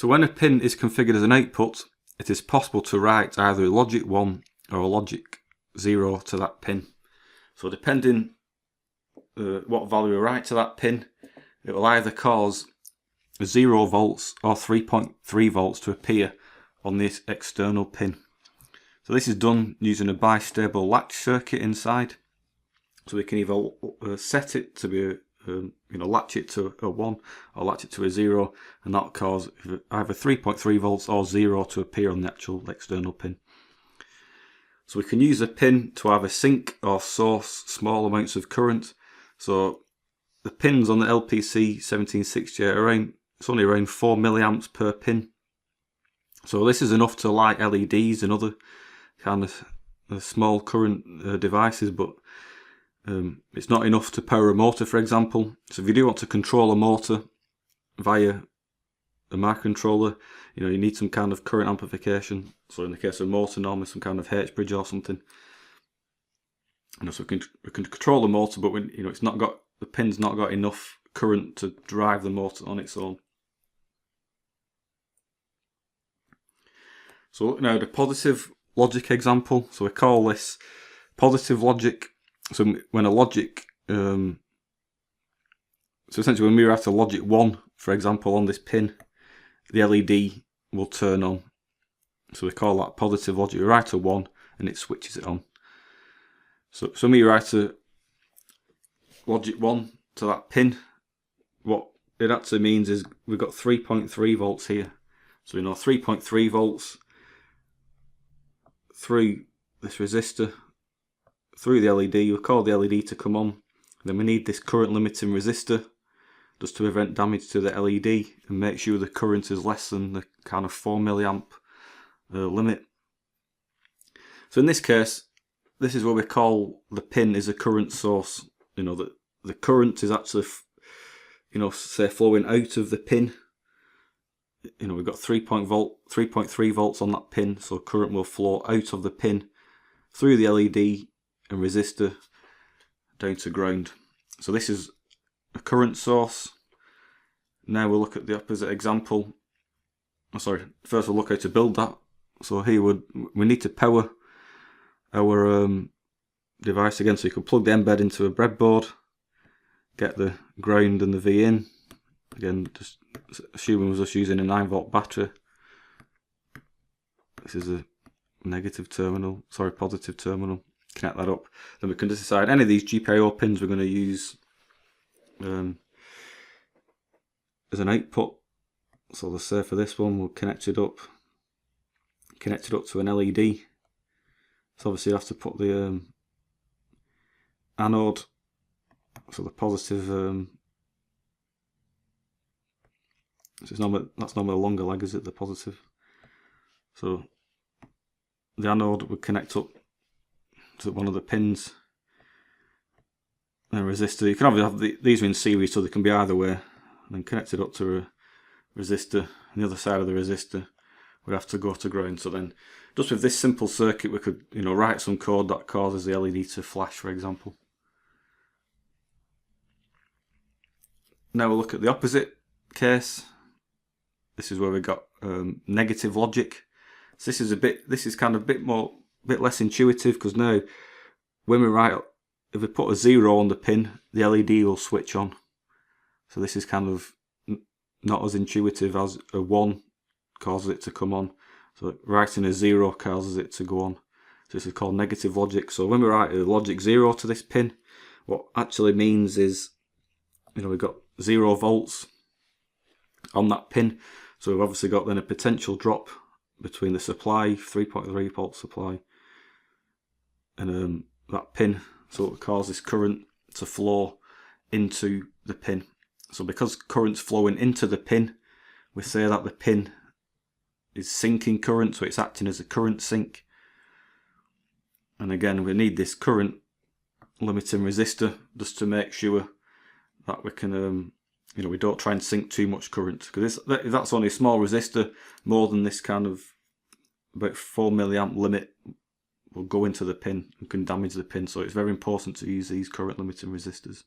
So when a pin is configured as an output, it is possible to write either a logic 1 or a logic 0 to that pin. So depending what value we write to that pin, it will either cause 0 volts or 3.3 volts to appear on this external pin. So this is done using a bistable latch circuit inside. So we can either set it to be latch it to a 1 or latch it to a 0, and that will cause either 3.3 volts or 0 to appear on the actual external pin. So we can use a pin to either sink or source small amounts of current. So the pins on the LPC 1768 it's only around 4 milliamps per pin. So this is enough to light LEDs and other kind of small current devices, but it's not enough to power a motor, for example. So if you do want to control a motor via a microcontroller, you need some kind of current amplification. So in the case of a motor, normally some kind of H-bridge or something. So we can control the motor, but it's not got, the pin's not got enough current to drive the motor on its own. So now the positive logic example. So we call this positive logic. So when a logic, so essentially when we write a logic 1, for example, on this pin, the LED will turn on. So we call that positive logic. We write a 1 and it switches it on. So when we write a logic 1 to that pin, what it actually means is we've got 3.3 volts here. So 3.3 volts through this resistor, through the LED. We'll call the LED to come on. Then we need this current limiting resistor just to prevent damage to the LED and make sure the current is less than the kind of 4 milliamp limit. So in this case, this is what we call the pin is a current source. The current is actually, say flowing out of the pin. We've got 3.3 volts on that pin, so current will flow out of the pin through the LED and resistor down to ground. So this is a current source. Now we'll look at the opposite example. First we'll look how to build that. So here we need to power our device again. So you can plug the embed into a breadboard, get the ground and the V in. Again, just assuming we're just using a 9-volt battery. This is a positive terminal. Connect that up. Then we can just decide any of these GPIO pins we're going to use as an output. So let's say for this one we'll connect it up to an LED. So obviously you have to put the anode, so the positive, so that's normally a longer leg, is it, the positive? So the anode would connect up to one of the pins, and a resistor. You can obviously have these are in series, so they can be either way, and then connect it up to a resistor, and the other side of the resistor would have to go to ground. So then just with this simple circuit we could write some code that causes the LED to flash, for example. Now we'll look at the opposite case. This is where we've got negative logic. So this is a bit less intuitive, because now when we write, if we put a 0 on the pin, the LED will switch on. So this is kind of not as intuitive as a 1 causes it to come on. So writing a 0 causes it to go on. So this is called negative logic. So when we write a logic 0 to this pin, what actually means is, we've got 0 volts on that pin. So we've obviously got then a potential drop between the supply, 3.3 volt supply, and that pin. So it causes current to flow into the pin. So because current's flowing into the pin, we say that the pin is sinking current, so it's acting as a current sink. And again, we need this current limiting resistor just to make sure that we can, we don't try and sink too much current, because if that's only a small resistor, more than this kind of about 4 milliamp limit will go into the pin and can damage the pin. So it's very important to use these current limiting resistors.